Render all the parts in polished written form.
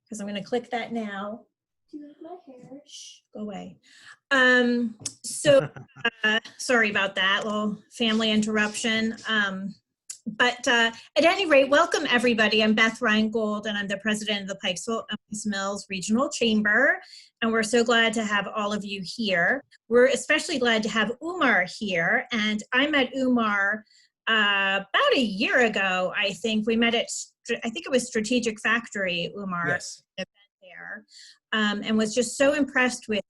because I'm going to click that now. Do you like my hair? Shh, go away. Sorry about that little family interruption. But at any rate, welcome everybody. I'm Beth Reingold, and I'm the president of the Pikesville Mills Regional Chamber. And we're so glad to have all of you here. We're especially glad to have Umar here. And I met Umar about a year ago, I think. We met at, I think it was Strategic Factory, Umar. Yes. There, and was just so impressed with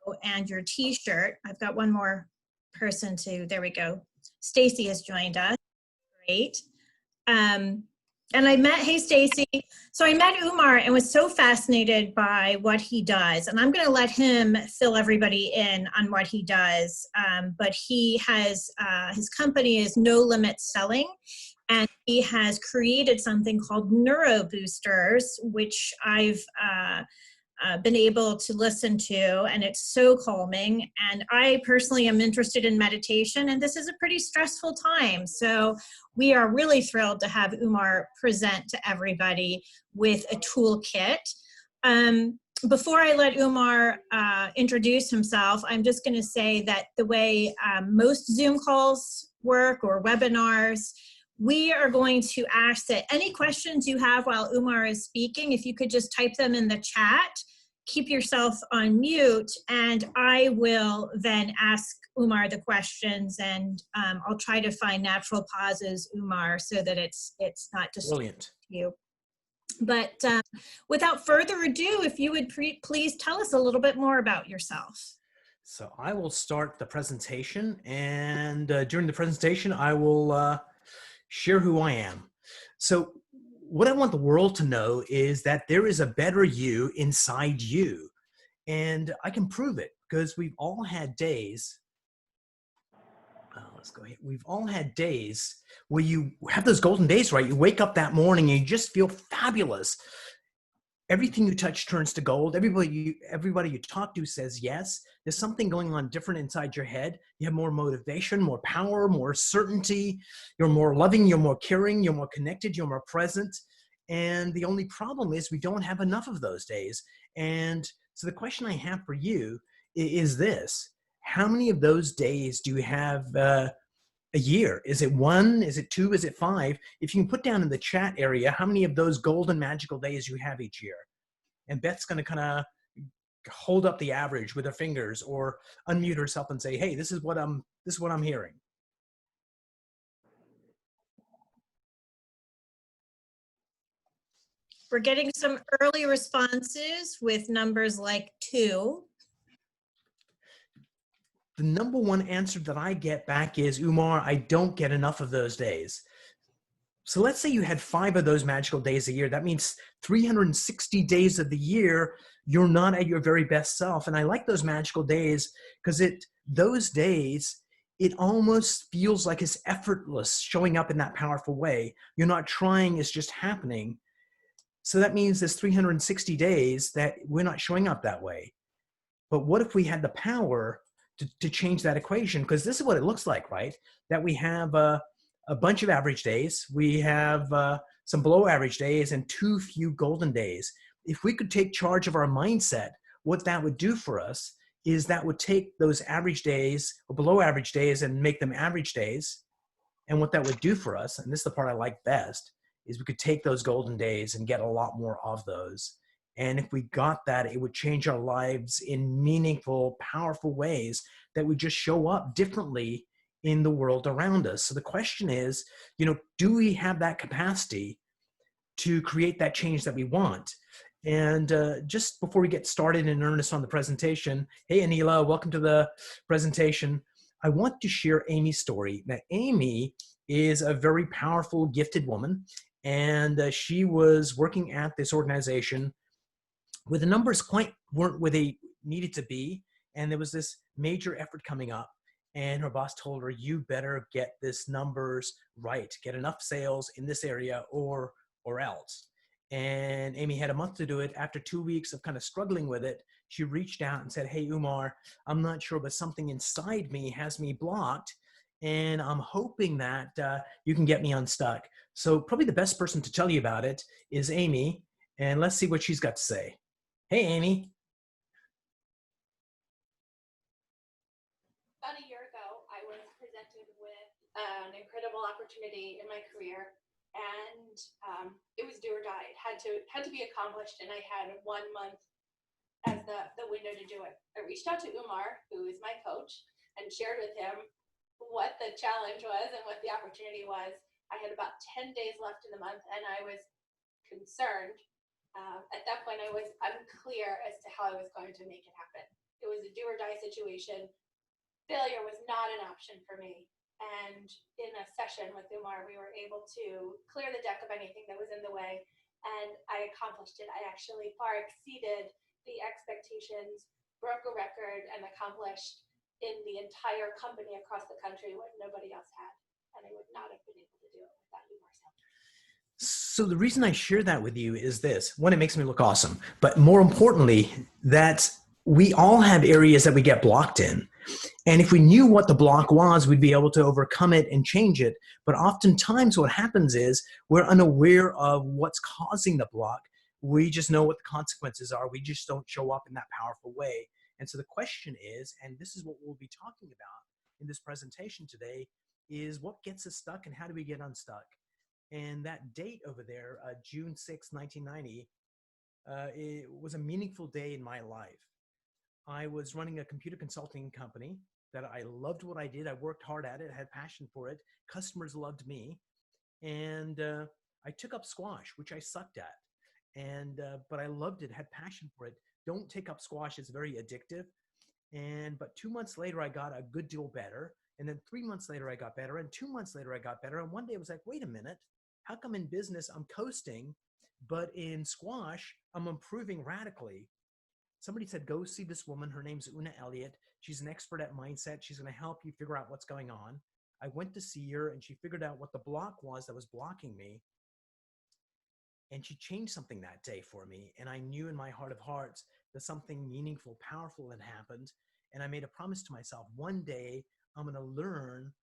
you and your t-shirt. I've got one more person to, there we go. Stacy has joined us. Great. And I met, hey Stacy. So I met Umar and was so fascinated by what he does. And I'm going to let him fill everybody in on what he does. But he has, his company is No Limit Selling. And he has created something called NeuroBoosterz, which I've been able to listen to, and it's so calming. And I personally am interested in meditation, and this is a pretty stressful time. So we are really thrilled to have Umar present to everybody with a toolkit. Before I let Umar introduce himself, I'm just going to say that the way most Zoom calls work or webinars, we are going to ask that any questions you have while Umar is speaking, if you could just type them in the chat, keep yourself on mute, and I will then ask Umar the questions, and I'll try to find natural pauses, Umar, so that it's not just Brilliant. You. But without further ado, if you would please tell us a little bit more about yourself. So I will start the presentation, and during the presentation, I will share who I am. So what I want the world to know is that there is a better you inside you. And I can prove it because we've all had days. Let's go here. We've all had days where you have those golden days, right? You wake up that morning and you just feel fabulous. Everything you touch turns to gold. Everybody you talk to says yes. There's something going on different inside your head. You have more motivation, more power, more certainty. You're more loving, you're more caring, you're more connected, you're more present. And the only problem is we don't have enough of those days. And so the question I have for you is this: how many of those days do you have a year? Is it 1? Is it 2? Is it 5? If you can put down in the chat area how many of those golden magical days you have each year. And Beth's going to kind of hold up the average with her fingers or unmute herself and say, hey, this is what I'm hearing. We're getting some early responses with numbers like 2. The number one answer that I get back is, Umar, I don't get enough of those days. So let's say you had 5 of those magical days a year. That means 360 days of the year, you're not at your very best self. And I like those magical days because those days, it almost feels like it's effortless showing up in that powerful way. You're not trying, it's just happening. So that means there's 360 days that we're not showing up that way. But what if we had the power to change that equation? Because this is what it looks like, right? That we have a bunch of average days. We have some below average days and too few golden days. If we could take charge of our mindset, what that would do for us is that would take those average days or below average days and make them average days. And what that would do for us, and this is the part I like best, is we could take those golden days and get a lot more of those. And if we got that, it would change our lives in meaningful, powerful ways that would just show up differently in the world around us. So the question is, do we have that capacity to create that change that we want? And just before we get started in earnest on the presentation, hey, Anila, welcome to the presentation. I want to share Amy's story. Now, Amy is a very powerful, gifted woman, and she was working at this organization where the numbers weren't where they needed to be, and there was this major effort coming up, and her boss told her, you better get this numbers right, get enough sales in this area or else. And Amy had a month to do it. After 2 weeks of kind of struggling with it, she reached out and said, hey, Umar, I'm not sure, but something inside me has me blocked, and I'm hoping that you can get me unstuck. So probably the best person to tell you about it is Amy. And let's see what she's got to say. Hey, Amy. About a year ago, I was presented with an incredible opportunity in my career, and it was do or die. It had to be accomplished, and I had 1 month as the window to do it. I reached out to Umar, who is my coach, and shared with him what the challenge was and what the opportunity was. I had about 10 days left in the month, and I was concerned. At that point, I was unclear as to how I was going to make it happen. It was a do or die situation. Failure was not an option for me. And in a session with Umar, we were able to clear the deck of anything that was in the way, and I accomplished it. I actually far exceeded the expectations, broke a record, and accomplished in the entire company across the country what nobody else had. And I would not have been able to do it without Umar's help. So the reason I share that with you is this. One, it makes me look awesome. But more importantly, that we all have areas that we get blocked in. And if we knew what the block was, we'd be able to overcome it and change it. But oftentimes what happens is we're unaware of what's causing the block. We just know what the consequences are. We just don't show up in that powerful way. And so the question is, and this is what we'll be talking about in this presentation today, is what gets us stuck and how do we get unstuck? And that date over there, June 6, 1990, it was a meaningful day in my life. I was running a computer consulting company that I loved what I did. I worked hard at it, had passion for it. Customers loved me. And I took up squash, which I sucked at. But I loved it, had passion for it. Don't take up squash, it's very addictive. But 2 months later, I got a good deal better. And then 3 months later, I got better. And 2 months later, I got better. And one day I was like, wait a minute, how come in business I'm coasting, but in squash, I'm improving radically? Somebody said, go see this woman. Her name's Una Elliott. She's an expert at mindset. She's going to help you figure out what's going on. I went to see her and she figured out what the block was that was blocking me. And she changed something that day for me. And I knew in my heart of hearts that something meaningful, powerful had happened. And I made a promise to myself, one day I'm going to learn,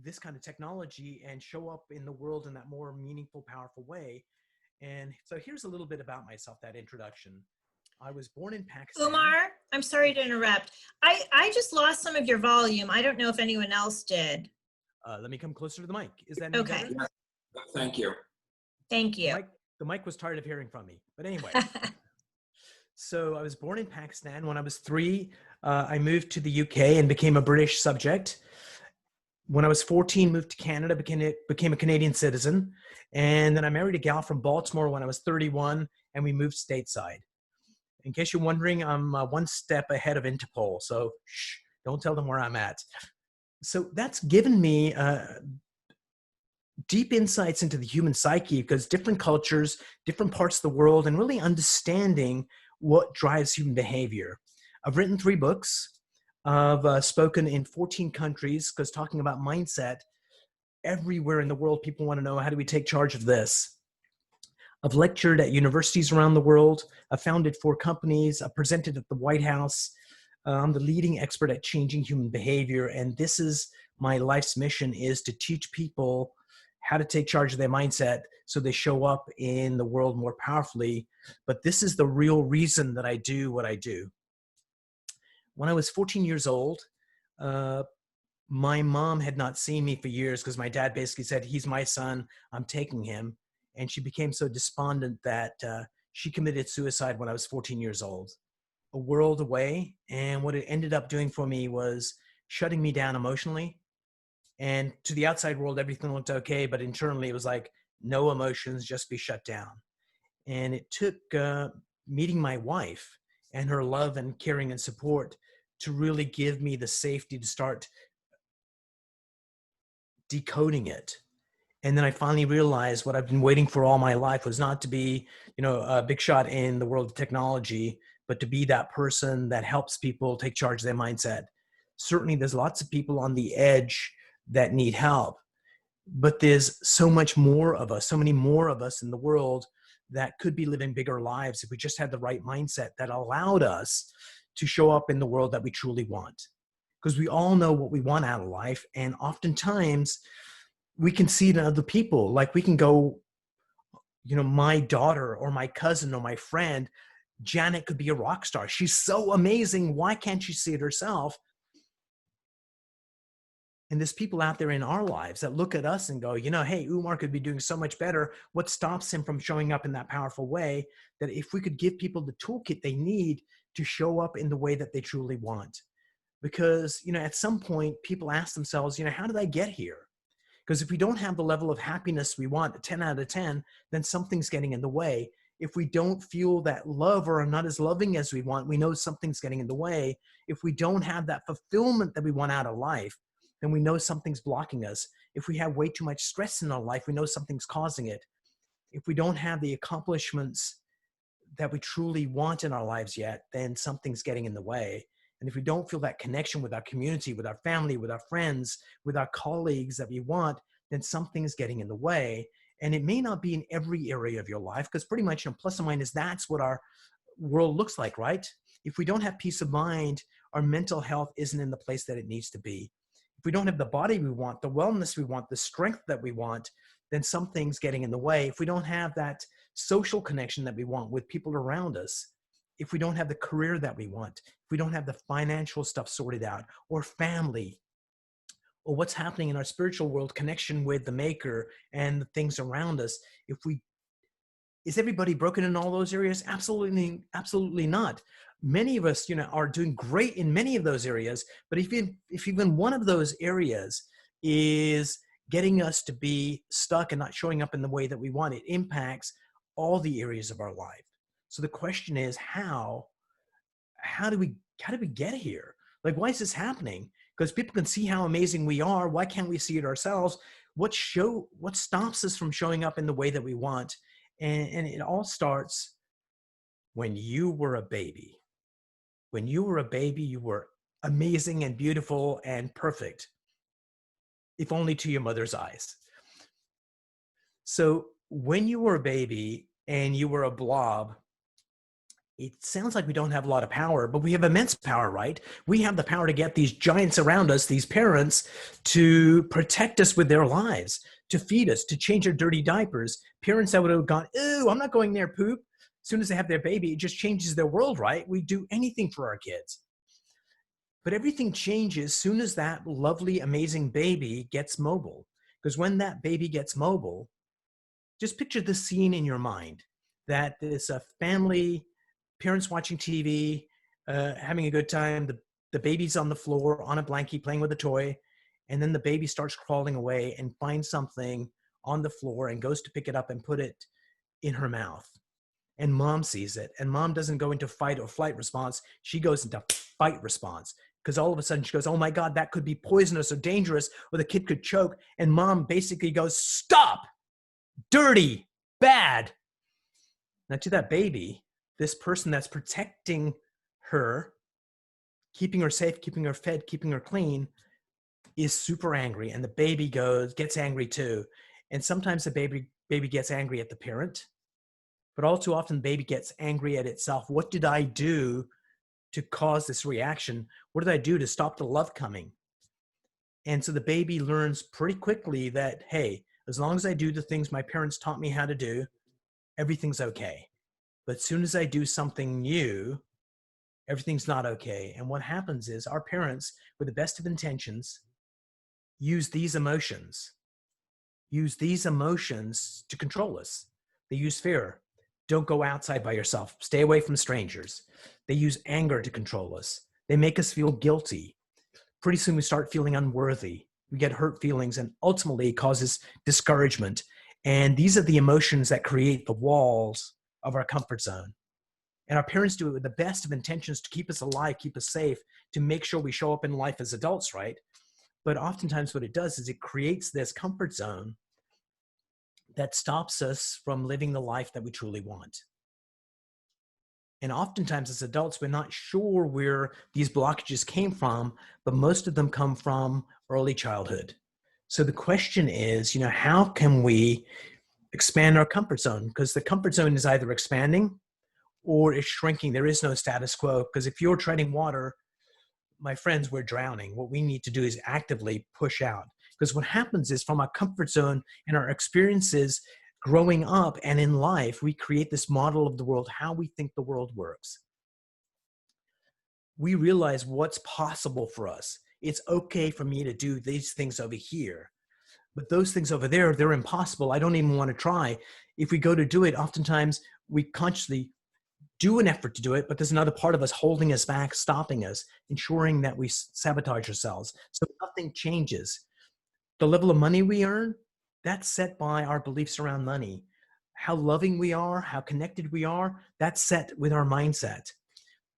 this kind of technology and show up in the world in that more meaningful, powerful way. And so here's a little bit about myself, that introduction. I was born in Pakistan. Umar, I'm sorry to interrupt. I just lost some of your volume. I don't know if anyone else did. Let me come closer to the mic. Is that any okay? better? Yeah. Thank you. Thank you. The mic was tired of hearing from me. But anyway, so I was born in Pakistan. When I was 3, I moved to the UK and became a British subject. When I was 14, moved to Canada, became a Canadian citizen. And then I married a gal from Baltimore when I was 31, and we moved stateside. In case you're wondering, I'm one step ahead of Interpol, so don't tell them where I'm at. So that's given me deep insights into the human psyche, because different cultures, different parts of the world, and really understanding what drives human behavior. I've written 3 books. I've spoken in 14 countries, because talking about mindset, everywhere in the world, people want to know, how do we take charge of this? I've lectured at universities around the world. I've founded 4 companies. I've presented at the White House. I'm the leading expert at changing human behavior. And this is my life's mission, is to teach people how to take charge of their mindset so they show up in the world more powerfully. But this is the real reason that I do what I do. When I was 14 years old, my mom had not seen me for years because my dad basically said, he's my son, I'm taking him. And she became so despondent that she committed suicide when I was 14 years old. A world away. And what it ended up doing for me was shutting me down emotionally. And to the outside world, everything looked okay. But internally, it was like, no emotions, just be shut down. And it took meeting my wife and her love and caring and support to really give me the safety to start decoding it. And then I finally realized what I've been waiting for all my life was not to be, a big shot in the world of technology, but to be that person that helps people take charge of their mindset. Certainly there's lots of people on the edge that need help, but there's so much more of us, so many more of us in the world that could be living bigger lives if we just had the right mindset that allowed us to show up in the world that we truly want. Because we all know what we want out of life. And oftentimes we can see it in other people. Like we can go my daughter or my cousin or my friend, Janet could be a rock star. She's so amazing. Why can't she see it herself? And there's people out there in our lives that look at us and go, hey, Umar could be doing so much better. What stops him from showing up in that powerful way? That if we could give people the toolkit they need to show up in the way that they truly want. Because, at some point, people ask themselves, how did I get here? Because if we don't have the level of happiness we want, a 10 out of 10, then something's getting in the way. If we don't feel that love or are not as loving as we want, we know something's getting in the way. If we don't have that fulfillment that we want out of life, then we know something's blocking us. If we have way too much stress in our life, we know something's causing it. If we don't have the accomplishments that we truly want in our lives yet, then something's getting in the way. And if we don't feel that connection with our community, with our family, with our friends, with our colleagues that we want, then something's getting in the way. And it may not be in every area of your life, because pretty much, plus or minus, that's what our world looks like, right? If we don't have peace of mind, our mental health isn't in the place that it needs to be. If we don't have the body we want, the wellness we want, the strength that we want, then something's getting in the way. If we don't have that social connection that we want with people around us, if we don't have the career that we want, if we don't have the financial stuff sorted out, or family, or what's happening in our spiritual world, connection with the maker and the things around us, is everybody broken in all those areas? Absolutely, absolutely not. Many of us, are doing great in many of those areas, but if even one of those areas is getting us to be stuck and not showing up in the way that we want, it impacts all the areas of our life. So the question is, how do we get here? Like, why is this happening? Because people can see how amazing we are. Why can't we see it ourselves? What stops us from showing up in the way that we want? And it all starts when you were a baby. When you were a baby, you were amazing and beautiful and perfect, if only to your mother's eyes. So when you were a baby and you were a blob, it sounds like we don't have a lot of power, but we have immense power, right? We have the power to get these giants around us, these parents, to protect us with their lives, to feed us, to change our dirty diapers. Parents that would have gone, "Ew, I'm not going there, poop." As soon as they have their baby, it just changes their world, right? We do anything for our kids. But everything changes as soon as that lovely, amazing baby gets mobile. Because when that baby gets mobile, just picture this scene in your mind, that there's a family, parents watching TV, having a good time. The baby's on the floor on a blankie playing with a toy. And then the baby starts crawling away and finds something on the floor and goes to pick it up and put it in her mouth. And mom sees it. And mom doesn't go into fight or flight response. She goes into fight response. Because all of a sudden she goes, "Oh my God, that could be poisonous or dangerous, or the kid could choke." And mom basically goes, "Stop! Dirty! Bad!" Now to that baby, this person that's protecting her, keeping her safe, keeping her fed, keeping her clean, is super angry. And the baby gets angry too. And sometimes the baby gets angry at the parent, but all too often the baby gets angry at itself. What did I do to cause this reaction? What did I do to stop the love coming? And so the baby learns pretty quickly that, hey, as long as I do the things my parents taught me how to do, everything's okay. But as soon as I do something new, everything's not okay. And what happens is our parents, with the best of intentions, use these emotions to control us. They use fear. Don't go outside by yourself. Stay away from strangers. They use anger to control us. They make us feel guilty. Pretty soon we start feeling unworthy. We get hurt feelings, and ultimately it causes discouragement. And these are the emotions that create the walls of our comfort zone. And our parents do it with the best of intentions to keep us alive, keep us safe, to make sure we show up in life as adults, right? But oftentimes what it does is it creates this comfort zone that stops us from living the life that we truly want. And oftentimes as adults, we're not sure where these blockages came from, but most of them come from early childhood. So the question is, how can we expand our comfort zone? Because the comfort zone is either expanding or it's shrinking. There is no status quo. Because if you're treading water, my friends, we're drowning. What we need to do is actively push out. Because what happens is, from our comfort zone and our experiences growing up and in life, we create this model of the world, how we think the world works. We realize what's possible for us. It's okay for me to do these things over here, but those things over there, they're impossible. I don't even want to try. If we go to do it, oftentimes we consciously do an effort to do it, but there's another part of us holding us back, stopping us, ensuring that we sabotage ourselves. So nothing changes. The level of money we earn, that's set by our beliefs around money. How loving we are, how connected we are, that's set with our mindset.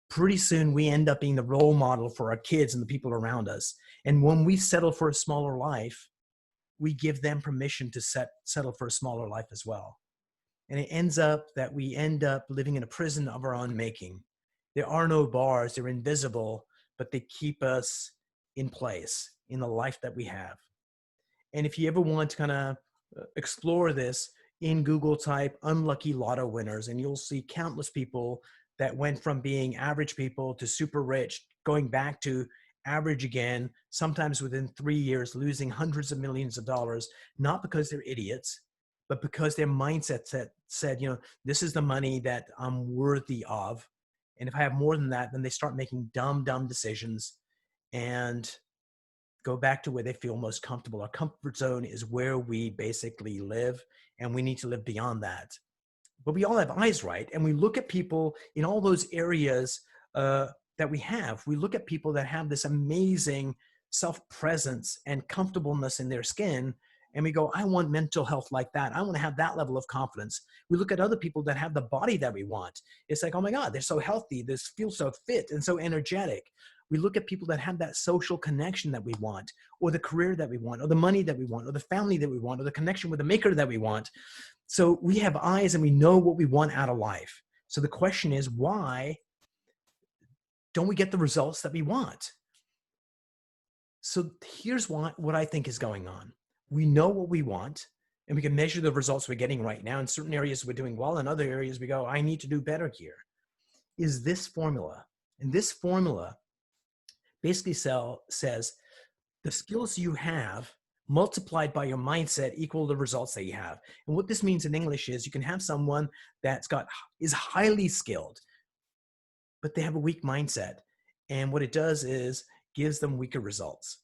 Pretty soon we end up being the role model for our kids and the people around us. And when we settle for a smaller life, we give them permission to settle for a smaller life as well. And it ends up that we end up living in a prison of our own making. There are no bars, they're invisible, but they keep us in place in the life that we have. And if you ever want to kind of explore this, in Google type unlucky lotto winners, and you'll see countless people that went from being average people to super rich, going back to average again, sometimes within 3 years, losing hundreds of millions of dollars, not because they're idiots, but because their mindset said, you know, this is the money that I'm worthy of. And if I have more than that, then they start making dumb decisions and go back to where they feel most comfortable. Our comfort zone is where we basically live, and we need to live beyond that. But we all have eyes, right? And we look at people in all those areas that we have. We look at people that have this amazing self-presence and comfortableness in their skin, and we go, I want mental health like that. I want to have that level of confidence. We look at other people that have the body that we want. It's like, oh my God, they're so healthy. They feel so fit and so energetic. We look at people that have that social connection that we want, or the career that we want, or the money that we want, or the family that we want, or the connection with the maker that we want. So we have eyes and we know what we want out of life. So the question is, why don't we get the results that we want? So here's what I think is going on. We know what we want, and we can measure the results we're getting right now. In certain areas, we're doing well. In other areas, we go, I need to do better here. Is this formula. And this formula basically says the skills you have multiplied by your mindset equal the results that you have. And what this means in English is you can have someone is highly skilled, but they have a weak mindset. And what it does is gives them weaker results.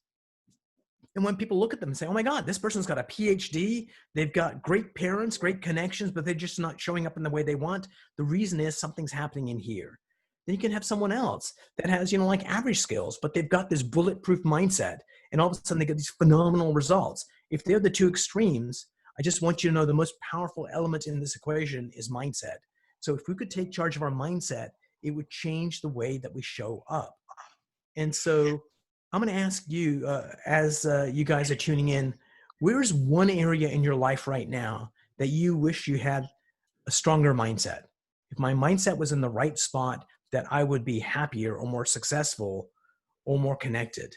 And when people look at them and say, oh my God, this person's got a PhD, they've got great parents, great connections, but they're just not showing up in the way they want. The reason is something's happening in here. Then you can have someone else that has, you know, like average skills, but they've got this bulletproof mindset, and all of a sudden they get these phenomenal results. If they're the two extremes, I just want you to know the most powerful element in this equation is mindset. So if we could take charge of our mindset, it would change the way that we show up. And so I'm going to ask you, as you guys are tuning in, where's one area in your life right now that you wish you had a stronger mindset? If my mindset was in the right spot, that I would be happier or more successful or more connected.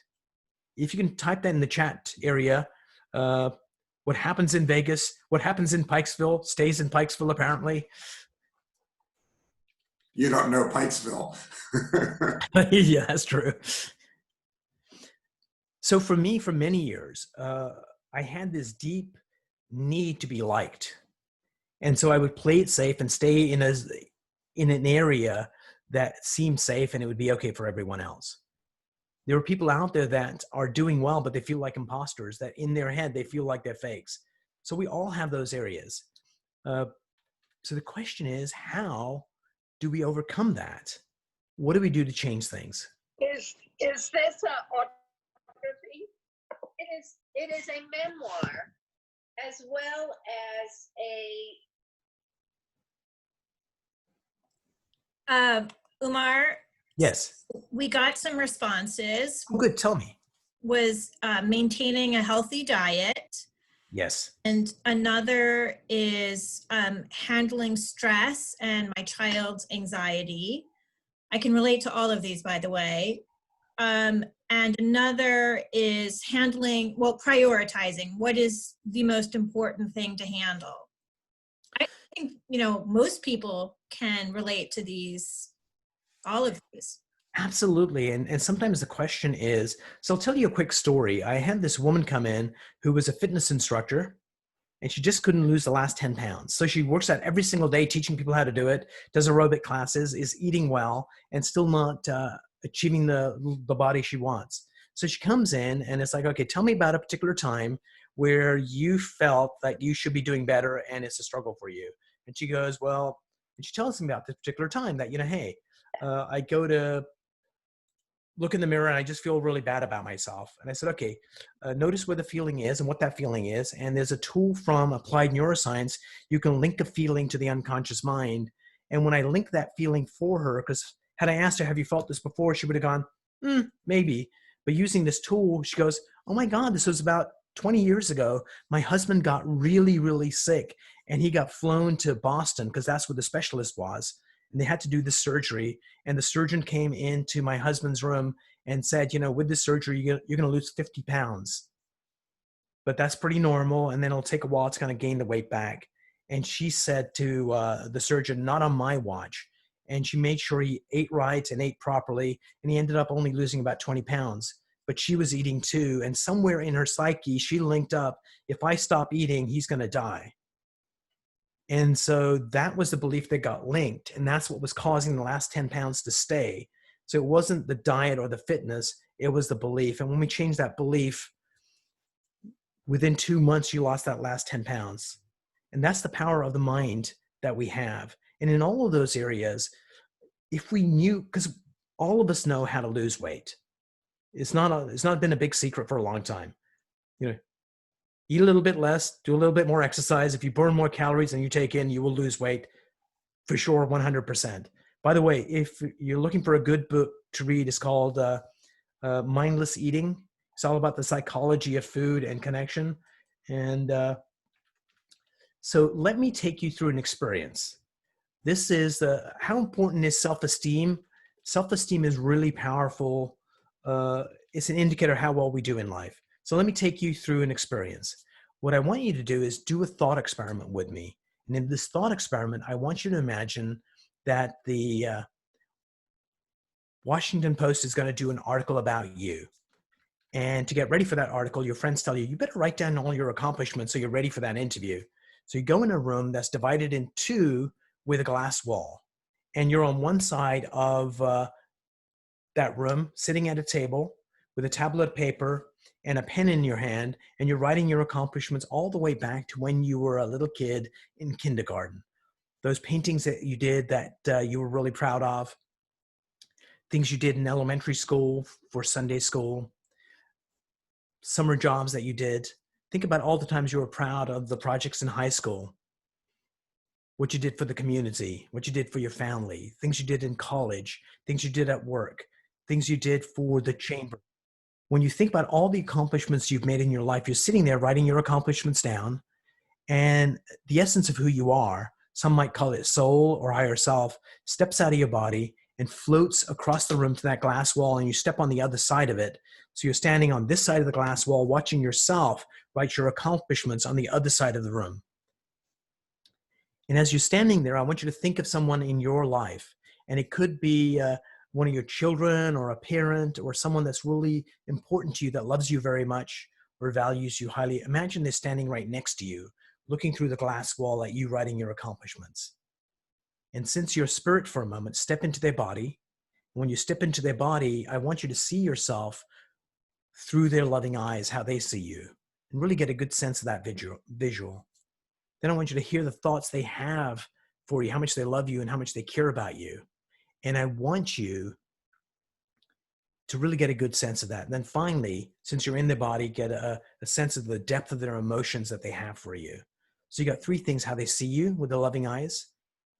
If you can type that in the chat area, what happens in Vegas, what happens in Pikesville, stays in Pikesville apparently. You don't know Pikesville. Yeah, that's true. So for me, for many years, I had this deep need to be liked. And so I would play it safe and stay in an area that seemed safe, and it would be okay for everyone else. There are people out there that are doing well, but they feel like imposters, that in their head, they feel like they're fakes. So we all have those areas. So the question is, how do we overcome that? What do we do to change things? Is this a autobiography? It is a memoir, as well as a Umar, Yes. we got some responses. Oh, good. Tell me. Was maintaining a healthy diet. Yes. And another is handling stress and my child's anxiety. I can relate to all of these, by the way. And another is prioritizing. What is the most important thing to handle? I think, you know, most people can relate to all of these. Absolutely. And sometimes the question is, so I'll tell you a quick story. I had this woman come in who was a fitness instructor, and she just couldn't lose the last 10 pounds. So she works out every single day, teaching people how to do it, does aerobic classes, is eating well, and still not achieving the body she wants. So she comes in and it's like, okay, tell me about a particular time where you felt that you should be doing better and it's a struggle for you. And she goes, well, and she tells me about this particular time that, hey, I go to look in the mirror and I just feel really bad about myself. And I said, okay, notice where the feeling is and what that feeling is. And there's a tool from applied neuroscience. You can link a feeling to the unconscious mind. And when I linked that feeling for her, because had I asked her, have you felt this before? She would have gone, maybe. But using this tool, she goes, oh my God, this was about 20 years ago. My husband got really, really sick and he got flown to Boston because that's where the specialist was. And they had to do the surgery. And the surgeon came into my husband's room and said, with this surgery, you're going to lose 50 pounds. But that's pretty normal. And then it'll take a while to kind of gain the weight back. And she said to the surgeon, not on my watch. And she made sure he ate right and ate properly. And he ended up only losing about 20 pounds. But she was eating too. And somewhere in her psyche, she linked up, if I stop eating, he's going to die. And so that was the belief that got linked. And that's what was causing the last 10 pounds to stay. So it wasn't the diet or the fitness, it was the belief. And when we changed that belief, within 2 months, you lost that last 10 pounds. And that's the power of the mind that we have. And in all of those areas, if we knew, because all of us know how to lose weight. It's not been a big secret for a long time. Eat a little bit less, do a little bit more exercise. If you burn more calories than you take in, you will lose weight for sure, 100%. By the way, if you're looking for a good book to read, it's called Mindless Eating. It's all about the psychology of food and connection. And so let me take you through an experience. This is how important is self-esteem? Self-esteem is really powerful. It's an indicator of how well we do in life. So let me take you through an experience. What I want you to do is do a thought experiment with me. And in this thought experiment, I want you to imagine that the Washington Post is going to do an article about you. And to get ready for that article, your friends tell you, you better write down all your accomplishments so you're ready for that interview. So you go in a room that's divided in two with a glass wall. And you're on one side of that room, sitting at a table with a tablet of paper and a pen in your hand, and you're writing your accomplishments all the way back to when you were a little kid in kindergarten. Those paintings that you did that you were really proud of, things you did in elementary school for Sunday school, summer jobs that you did. Think about all the times you were proud of the projects in high school, what you did for the community, what you did for your family, things you did in college, things you did at work, things you did for the chamber. When you think about all the accomplishments you've made in your life, you're sitting there writing your accomplishments down, and the essence of who you are, some might call it soul or higher self, steps out of your body and floats across the room to that glass wall, and you step on the other side of it. So you're standing on this side of the glass wall, watching yourself write your accomplishments on the other side of the room. And as you're standing there, I want you to think of someone in your life, and it could be one of your children or a parent or someone that's really important to you that loves you very much or values you highly. Imagine they're standing right next to you, looking through the glass wall at you writing your accomplishments. And since you're spirit for a moment, step into their body. When you step into their body, I want you to see yourself through their loving eyes, how they see you, and really get a good sense of that visual. Then I want you to hear the thoughts they have for you, how much they love you and how much they care about you. And I want you to really get a good sense of that. And then finally, since you're in their body, get a sense of the depth of their emotions that they have for you. So you got three things: how they see you with their loving eyes.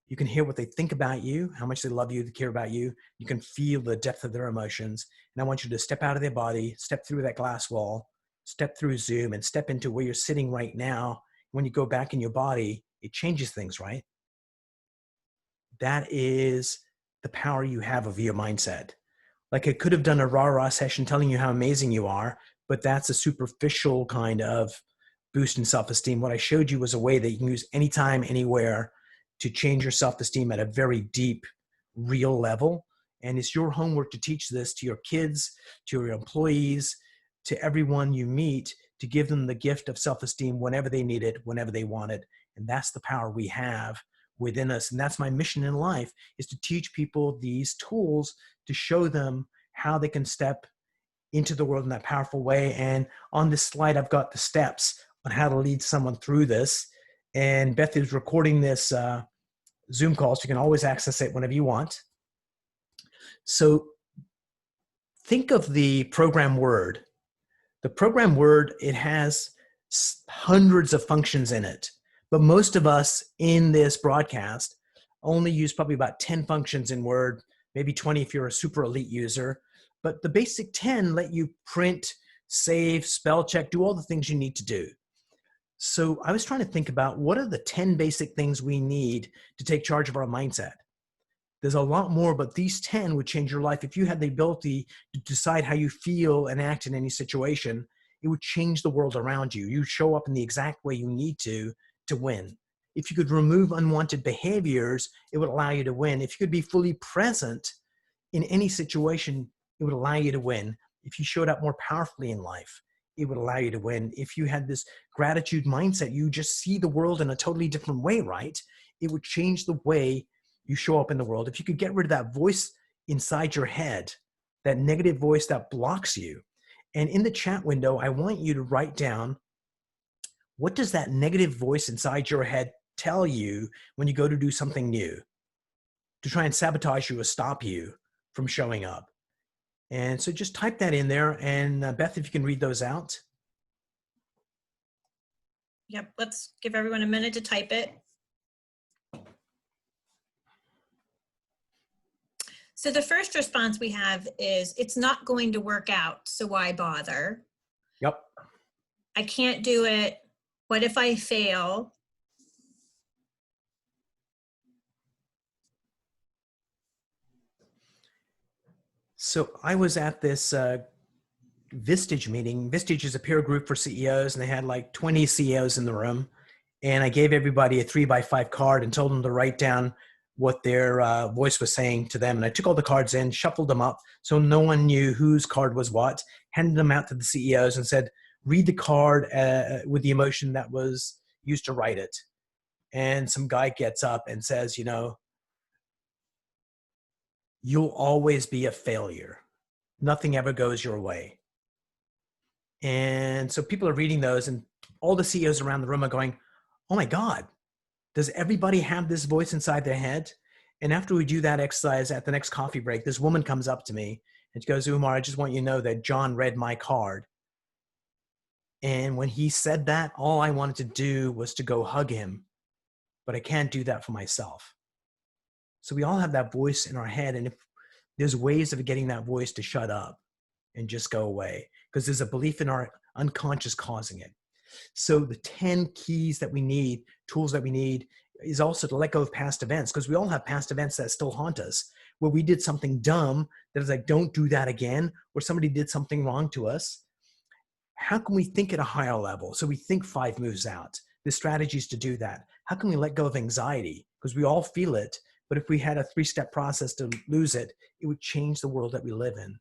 You can hear what they think about you, how much they love you, they care about you. You can feel the depth of their emotions. And I want you to step out of their body, step through that glass wall, step through Zoom, and step into where you're sitting right now. When you go back in your body, it changes things, right? That is the power you have of your mindset. Like, I could have done a rah-rah session telling you how amazing you are, but that's a superficial kind of boost in self-esteem. What I showed you was a way that you can use anytime, anywhere to change your self-esteem at a very deep, real level. And it's your homework to teach this to your kids, to your employees, to everyone you meet, to give them the gift of self-esteem whenever they need it, whenever they want it. And that's the power we have within us. And that's my mission in life, is to teach people these tools to show them how they can step into the world in that powerful way. And on this slide, I've got the steps on how to lead someone through this. And Beth is recording this Zoom call, so you can always access it whenever you want. So think of the program word. The program word, it has hundreds of functions in it, but most of us in this broadcast only use probably about 10 functions in Word, maybe 20 if you're a super elite user. But the basic 10 let you print, save, spell check, do all the things you need to do. So I was trying to think about what are the 10 basic things we need to take charge of our mindset. There's a lot more, but these 10 would change your life. If you had the ability to decide how you feel and act in any situation, it would change the world around you. You show up in the exact way you need to win. If you could remove unwanted behaviors, it would allow you to win. If you could be fully present in any situation, it would allow you to win. If you showed up more powerfully in life, it would allow you to win. If you had this gratitude mindset, you just see the world in a totally different way, right? It would change the way you show up in the world. If you could get rid of that voice inside your head, that negative voice that blocks you. And in the chat window, I want you to write down, what does that negative voice inside your head tell you when you go to do something new, to try and sabotage you or stop you from showing up? And so just type that in there. And Beth, if you can read those out. Yep, let's give everyone a minute to type it. So the first response we have is, it's not going to work out, so why bother? Yep. I can't do it. What if I fail? So I was at this Vistage meeting. Vistage is a peer group for CEOs, and they had like 20 CEOs in the room. And I gave everybody a 3x5 card and told them to write down what their voice was saying to them. And I took all the cards in, shuffled them up, so no one knew whose card was what, handed them out to the CEOs and said, read the card with the emotion that was used to write it. And some guy gets up and says, you know, you'll always be a failure. Nothing ever goes your way. And so people are reading those, and all the CEOs around the room are going, oh my God, does everybody have this voice inside their head? And after we do that exercise at the next coffee break, this woman comes up to me and she goes, Umar, I just want you to know that John read my card. And when he said that, all I wanted to do was to go hug him, but I can't do that for myself. So we all have that voice in our head. And if there's ways of getting that voice to shut up and just go away, because there's a belief in our unconscious causing it. So the 10 keys that we need, tools that we need, is also to let go of past events, because we all have past events that still haunt us, where we did something dumb that is like, don't do that again, or somebody did something wrong to us. How can we think at a higher level? So we think 5 moves out. The strategies to do that. How can we let go of anxiety? Because we all feel it, but if we had a 3-step process to lose it, it would change the world that we live in.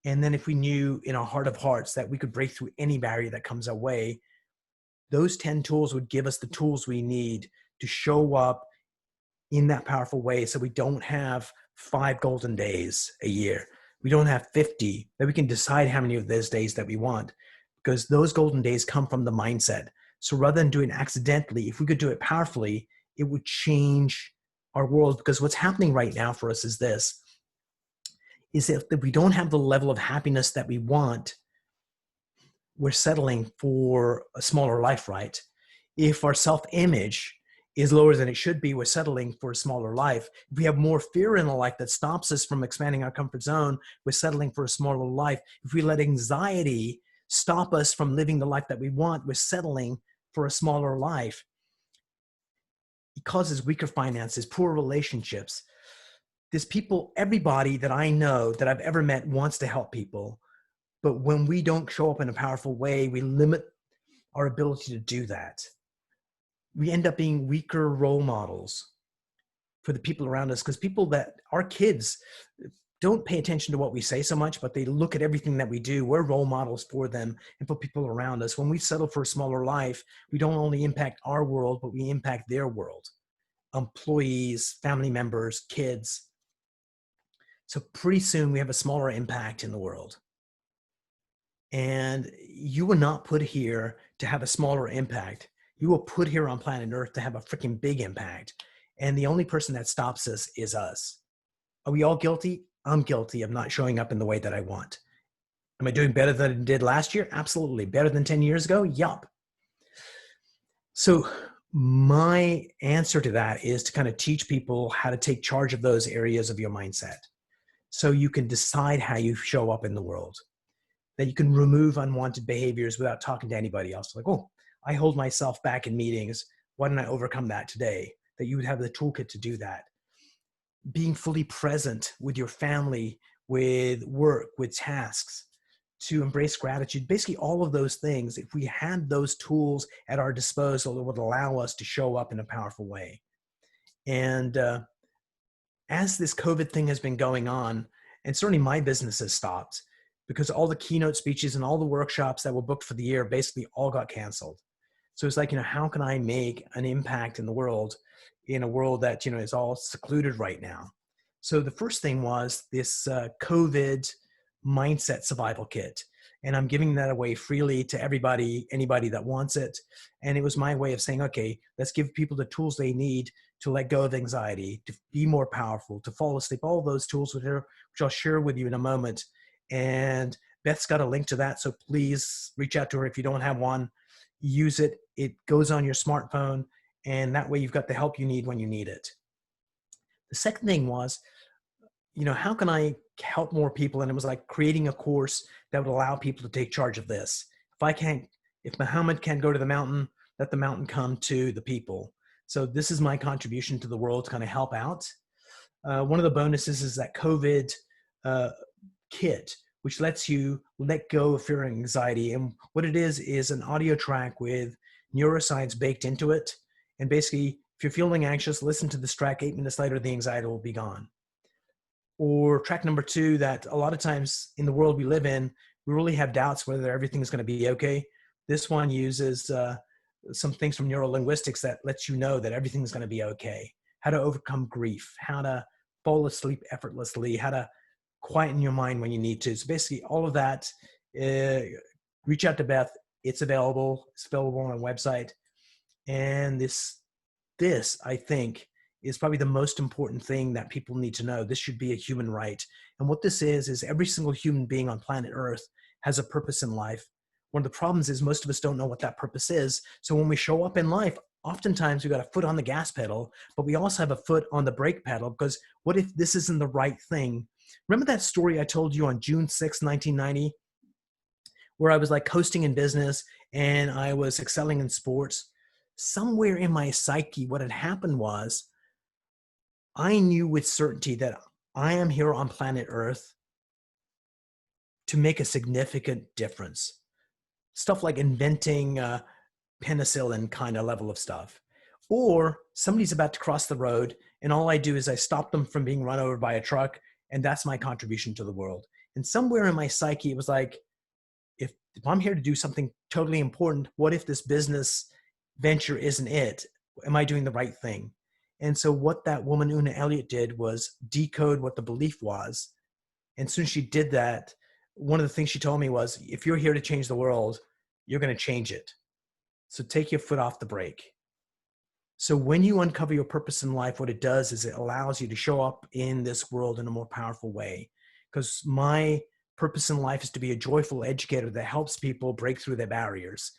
And then if we knew in our heart of hearts that we could break through any barrier that comes our way, those 10 tools would give us the tools we need to show up in that powerful way, so we don't have 5 golden days a year. We don't have 50, that we can decide how many of those days that we want, because those golden days come from the mindset. So rather than doing it accidentally, if we could do it powerfully, it would change our world. Because what's happening right now for us is this, is if we don't have the level of happiness that we want, we're settling for a smaller life, right? If our self-image is lower than it should be, we're settling for a smaller life. If we have more fear in our life that stops us from expanding our comfort zone, we're settling for a smaller life. If we let anxiety stop us from living the life that we want, we're settling for a smaller life. It causes weaker finances, poor relationships. There's people, everybody that I know that I've ever met wants to help people. But when we don't show up in a powerful way, we limit our ability to do that. We end up being weaker role models for the people around us, because people that, our kids, don't pay attention to what we say so much, but they look at everything that we do. We're role models for them and for people around us. When we settle for a smaller life, we don't only impact our world, but we impact their world. Employees, family members, kids. So pretty soon we have a smaller impact in the world. And you were not put here to have a smaller impact. You were put here on planet Earth to have a freaking big impact. And the only person that stops us is us. Are we all guilty? I'm guilty of not showing up in the way that I want. Am I doing better than I did last year? Absolutely. Better than 10 years ago? Yup. So my answer to that is to kind of teach people how to take charge of those areas of your mindset so you can decide how you show up in the world, that you can remove unwanted behaviors without talking to anybody else. Like, oh, I hold myself back in meetings. Why didn't I overcome that today? That you would have the toolkit to do that. Being fully present with your family, with work, with tasks, to embrace gratitude, basically all of those things. If we had those tools at our disposal, it would allow us to show up in a powerful way. And as this COVID thing has been going on, and certainly my business has stopped because all the keynote speeches and all the workshops that were booked for the year basically all got canceled. So it's like, how can I make an impact in the world, in a world that, is all secluded right now? So the first thing was this COVID mindset survival kit. And I'm giving that away freely to everybody, anybody that wants it. And it was my way of saying, okay, let's give people the tools they need to let go of anxiety, to be more powerful, to fall asleep, all those tools which I'll share with you in a moment. And Beth's got a link to that. So please reach out to her if you don't have one. Use it. It goes on your smartphone. And that way you've got the help you need when you need it. The second thing was, how can I help more people? And it was like creating a course that would allow people to take charge of this. If Muhammad can't go to the mountain, let the mountain come to the people. So this is my contribution to the world to kind of help out. One of the bonuses is that COVID kit, which lets you let go of fear and anxiety. And what it is an audio track with Neuroscience baked into it. And basically, if you're feeling anxious, listen to this track. 8 minutes later, the anxiety will be gone. Or track number 2, that a lot of times in the world we live in, we really have doubts whether everything's going to be okay. This one uses some things from neurolinguistics that lets you know that everything's going to be okay. How to overcome grief, how to fall asleep effortlessly, how to quieten your mind when you need to. So basically all of that, reach out to Beth. It's available. It's available on our website. And this, I think, is probably the most important thing that people need to know. This should be a human right. And what this is every single human being on planet Earth has a purpose in life. One of the problems is most of us don't know what that purpose is. So when we show up in life, oftentimes we've got a foot on the gas pedal, but we also have a foot on the brake pedal, because what if this isn't the right thing? Remember that story I told you on June 6, 1990, where I was like coasting in business and I was excelling in sports? Somewhere in my psyche, what had happened was I knew with certainty that I am here on planet Earth to make a significant difference. Stuff like inventing penicillin kind of level of stuff. Or somebody's about to cross the road and all I do is I stop them from being run over by a truck, and that's my contribution to the world. And somewhere in my psyche, it was like, if I'm here to do something totally important, what if this business venture isn't it? Am I doing the right thing? And so what that woman, Una Elliott, did was decode what the belief was. And as soon as she did that, one of the things she told me was, if you're here to change the world, you're going to change it. So take your foot off the brake. So when you uncover your purpose in life, what it does is it allows you to show up in this world in a more powerful way. Because my purpose in life is to be a joyful educator that helps people break through their barriers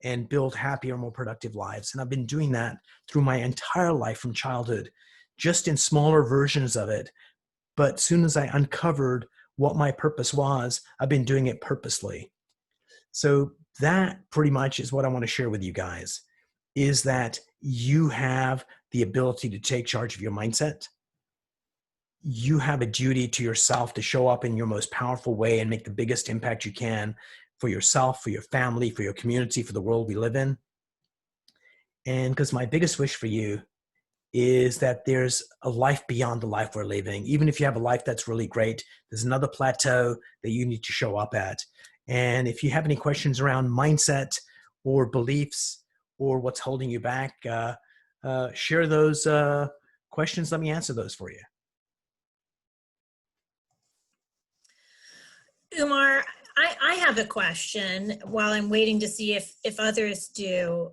and build happier, more productive lives. And I've been doing that through my entire life from childhood, just in smaller versions of it. But as soon as I uncovered what my purpose was, I've been doing it purposely. So that pretty much is what I want to share with you guys, is that you have the ability to take charge of your mindset. You have a duty to yourself to show up in your most powerful way and make the biggest impact you can for yourself, for your family, for your community, for the world we live in. And because my biggest wish for you is that there's a life beyond the life we're living. Even if you have a life that's really great, there's another plateau that you need to show up at. And if you have any questions around mindset or beliefs or what's holding you back, share those questions. Let me answer those for you. Umar, I have a question while I'm waiting to see if others do.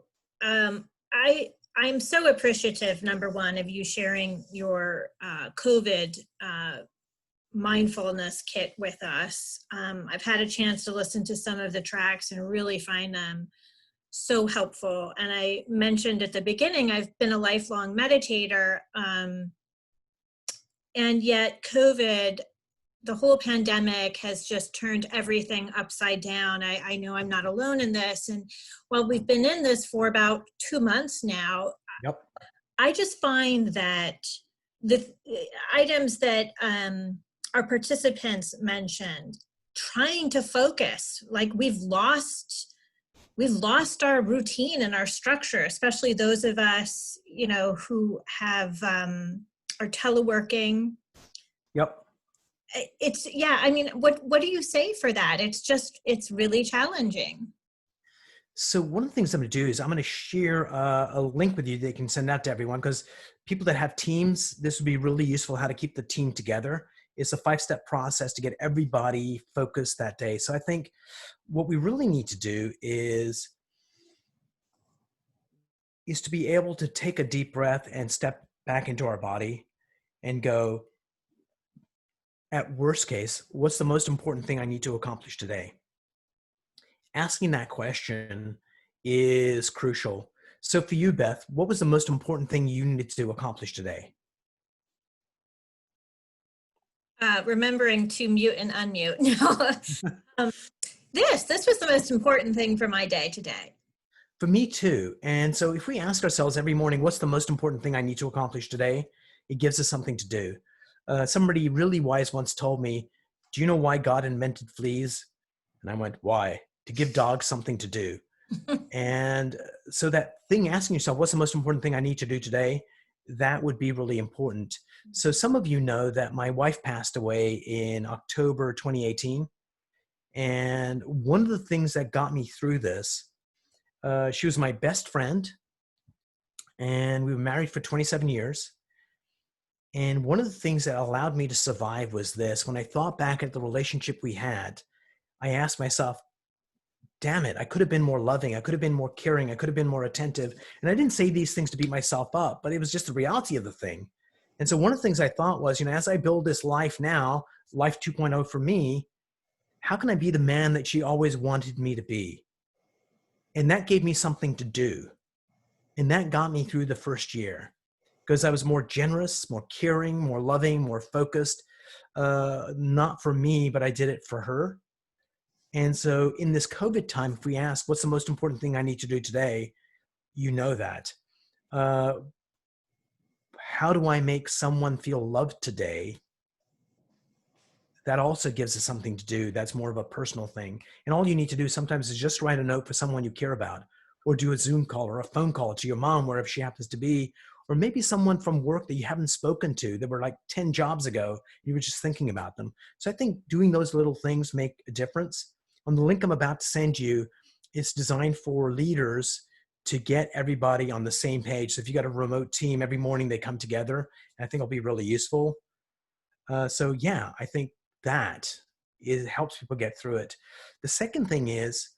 I'm so appreciative, number one, of you sharing your COVID mindfulness kit with us. I've had a chance to listen to some of the tracks and really find them so helpful. And I mentioned at the beginning, I've been a lifelong meditator, and yet COVID, the whole pandemic has just turned everything upside down. I know I'm not alone in this. And while we've been in this for about 2 months now, Yep. I just find that the items that our participants mentioned, trying to focus, like we've lost our routine and our structure, especially those of us, you know, who have are teleworking. Yep. It's, yeah, I mean, what do you say for that? It's really challenging. So one of the things I'm going to do is I'm going to share a link with you that you can send out to everyone, because people that have teams, this would be really useful, how to keep the team together. It's a 5-step process to get everybody focused that day. So I think what we really need to do is to be able to take a deep breath and step back into our body and go, at worst case, what's the most important thing I need to accomplish today? Asking that question is crucial. So for you, Beth, what was the most important thing you needed to accomplish today? Remembering to mute and unmute. No, this was the most important thing for my day today. For me too. And so if we ask ourselves every morning, what's the most important thing I need to accomplish today? It gives us something to do. Somebody really wise once told me, do you know why God invented fleas? And I went, why? To give dogs something to do. And so that thing, asking yourself, what's the most important thing I need to do today? That would be really important. So some of you know that my wife passed away in October 2018. And one of the things that got me through this, she was my best friend, and we were married for 27 years. And one of the things that allowed me to survive was this. When I thought back at the relationship we had, I asked myself, damn it, I could have been more loving. I could have been more caring. I could have been more attentive. And I didn't say these things to beat myself up, but it was just the reality of the thing. And so one of the things I thought was, as I build this life now, life 2.0 for me, how can I be the man that she always wanted me to be? And that gave me something to do. And that got me through the first year, because I was more generous, more caring, more loving, more focused, not for me, but I did it for her. And so in this COVID time, if we ask, what's the most important thing I need to do today? You know that. How do I make someone feel loved today? That also gives us something to do. That's more of a personal thing. And all you need to do sometimes is just write a note for someone you care about, or do a Zoom call or a phone call to your mom, wherever she happens to be, or maybe someone from work that you haven't spoken to that were like 10 jobs ago. You were just thinking about them. So I think doing those little things make a difference. On the link I'm about to send you, it's designed for leaders to get everybody on the same page. So if you got a remote team, every morning they come together, and I think it'll be really useful. So yeah, I think that helps people get through it. The second thing is,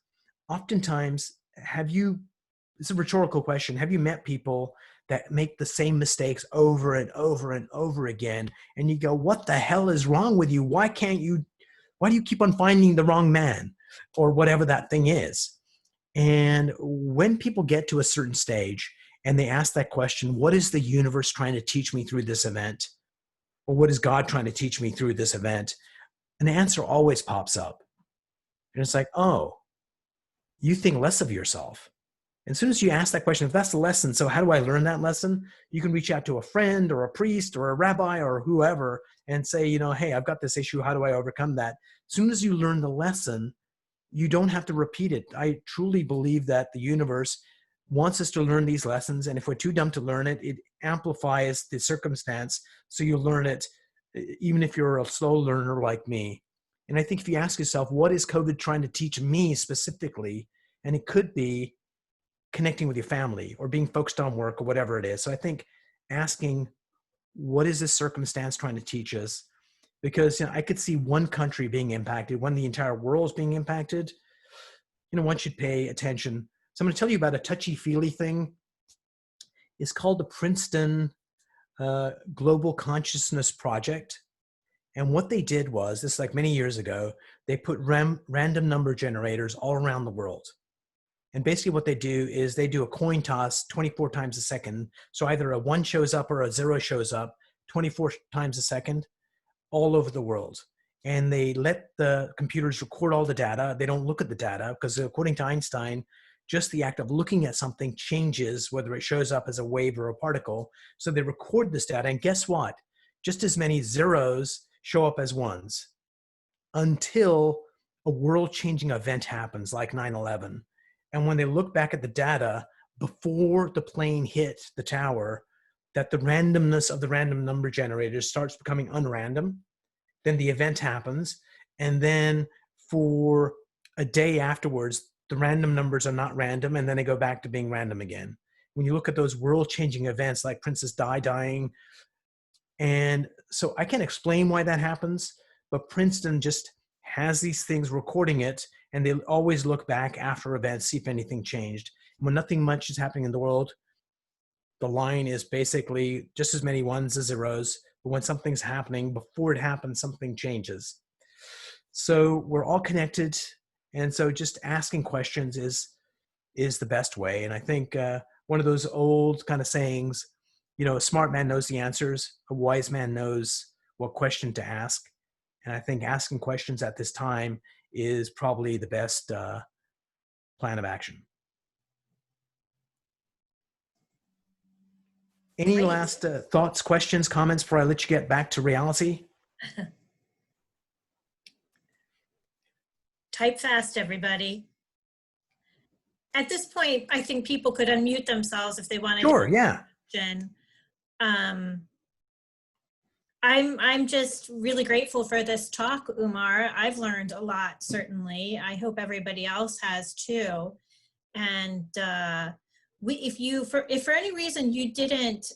oftentimes, it's a rhetorical question, have you met people that make the same mistakes over and over and over again? And you go, what the hell is wrong with you? Why do you keep on finding the wrong man, or whatever that thing is? And when people get to a certain stage and they ask that question, what is the universe trying to teach me through this event? Or what is God trying to teach me through this event? An answer always pops up. And it's like, oh, you think less of yourself. And as soon as you ask that question, if that's the lesson, so how do I learn that lesson? You can reach out to a friend or a priest or a rabbi or whoever and say, hey, I've got this issue. How do I overcome that? As soon as you learn the lesson, you don't have to repeat it. I truly believe that the universe wants us to learn these lessons. And if we're too dumb to learn it, it amplifies the circumstance, so you learn it even if you're a slow learner like me. And I think if you ask yourself, what is COVID trying to teach me specifically? And it could be connecting with your family or being focused on work or whatever it is. So I think asking, what is this circumstance trying to teach us? Because I could see one country being impacted, when the entire world is being impacted. One should pay attention. So I'm going to tell you about a touchy-feely thing. It's called the Princeton Global Consciousness Project. And what they did was, this is like many years ago, they put random number generators all around the world. And basically what they do is they do a coin toss 24 times a second. So either a 1 shows up or a 0 shows up 24 times a second all over the world. And they let the computers record all the data. They don't look at the data because, according to Einstein, just the act of looking at something changes whether it shows up as a wave or a particle. So they record this data, and guess what? Just as many zeros show up as ones until a world-changing event happens, like 9/11. And when they look back at the data before the plane hit the tower, that the randomness of the random number generators starts becoming unrandom. Then the event happens, and then for a day afterwards, the random numbers are not random, and then they go back to being random again. When you look at those world-changing events like Princess Di dying, and so I can't explain why that happens, but Princeton just has these things recording it, and they always look back after events, see if anything changed. When nothing much is happening in the world, the line is basically just as many ones as zeros. But when something's happening, before it happens, something changes. So we're all connected. And so just asking questions is the best way. And I think one of those old kind of sayings, a smart man knows the answers. A wise man knows what question to ask. And I think asking questions at this time is probably the best plan of action. Any Great. last thoughts, questions, comments before I let you get back to reality? Type fast, everybody. At this point, I think people could unmute themselves if they want to. Sure, yeah. I'm just really grateful for this talk, Umar. I've learned a lot, certainly. I hope everybody else has too. And if for any reason you didn't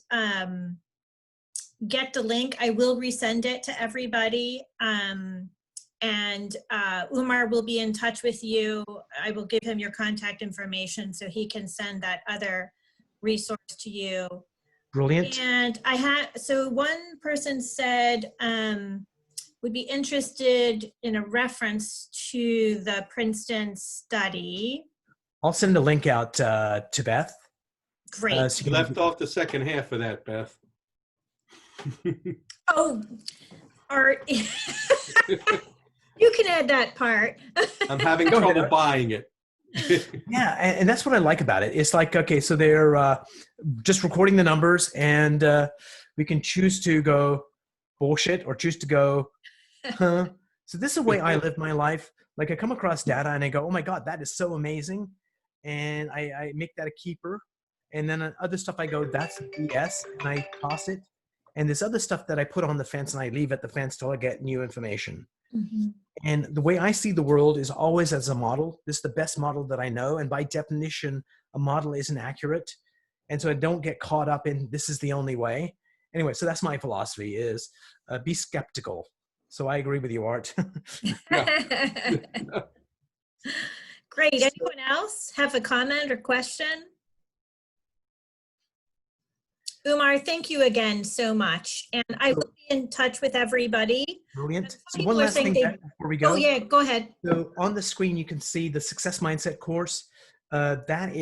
get the link, I will resend it to everybody. And Umar will be in touch with you. I will give him your contact information so he can send that other resource to you. Brilliant. And so one person said, would be interested in a reference to the Princeton study. I'll send a link out to Beth. Great. You left off the second half of that, Beth. Oh, Art. You can add that part. I'm having trouble buying it. Yeah, and that's what I like about it. It's like, okay, so they're just recording the numbers, and we can choose to go bullshit or choose to go, huh? So this is the way I live my life. Like, I come across data and I go, oh my God, that is so amazing. And I make that a keeper. And then other stuff I go, that's BS, and I toss it. And there's other stuff that I put on the fence and I leave at the fence till I get new information. Mm-hmm. And the way I see the world is always as a model. This is the best model that I know. And by definition, a model isn't accurate. And so I don't get caught up in this is the only way. Anyway, so that's my philosophy is be skeptical. So I agree with you, Art. Great. Anyone else have a comment or question? Umar, thank you again so much. And I will be in touch with everybody. Brilliant. So People one are last saying thing before we go. Oh yeah, go ahead. So on the screen, you can see the Success Mindset course. That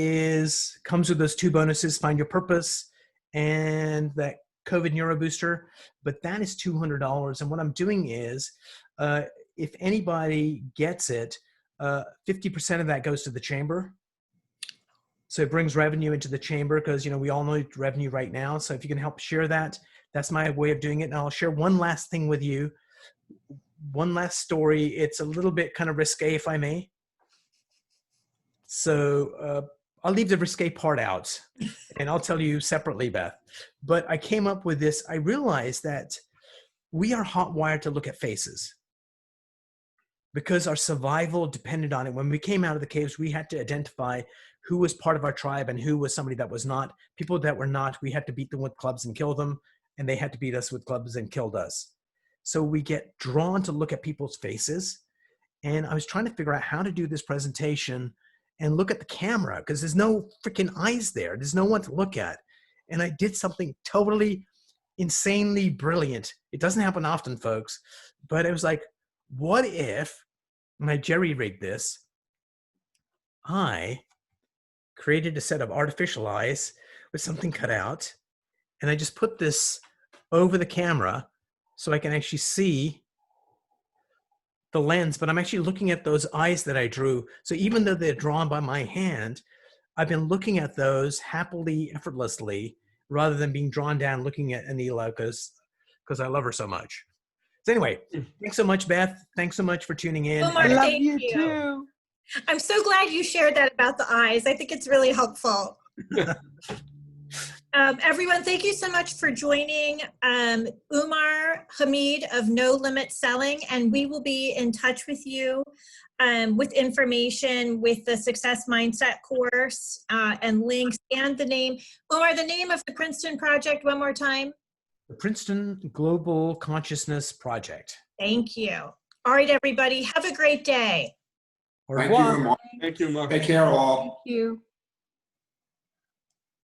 comes with those 2 bonuses, Find Your Purpose and that COVID NeuroBooster, but that is $200. And what I'm doing is, if anybody gets it, 50% of that goes to the chamber. So it brings revenue into the chamber because, we all need revenue right now. So if you can help share that, that's my way of doing it. And I'll share one last thing with you. One last story. It's a little bit kind of risque, if I may. So I'll leave the risque part out, and I'll tell you separately, Beth. But I came up with this. I realized that we are hot-wired to look at faces because our survival depended on it. When we came out of the caves, we had to identify who was part of our tribe and who was somebody that was not. People that were not, we had to beat them with clubs and kill them, and they had to beat us with clubs and killed us. So we get drawn to look at people's faces. And I was trying to figure out how to do this presentation and look at the camera because there's no freaking eyes there. There's no one to look at. And I did something totally insanely brilliant. It doesn't happen often, folks, but it was like, what if, and I jerry-rigged this, I created a set of artificial eyes with something cut out, and I just put this over the camera so I can actually see the lens, but I'm actually looking at those eyes that I drew. So even though they're drawn by my hand, I've been looking at those happily, effortlessly, rather than being drawn down looking at Anila because I love her so much. So anyway, thanks so much, Beth. Thanks so much for tuning in. Umar, And love thank you you. too. I'm so glad you shared that about the eyes. I think it's really helpful. Everyone, thank you so much for joining Umar, Hameed of No Limit Selling, and we will be in touch with you with information with the Success Mindset course and links and the name. Umar, the name of the Princeton project one more time. The Princeton Global Consciousness Project. Thank you. All right, everybody, have a great day. Au Thank you, revoir. Umar. Thank you, Mark. Take care, all. Thank you.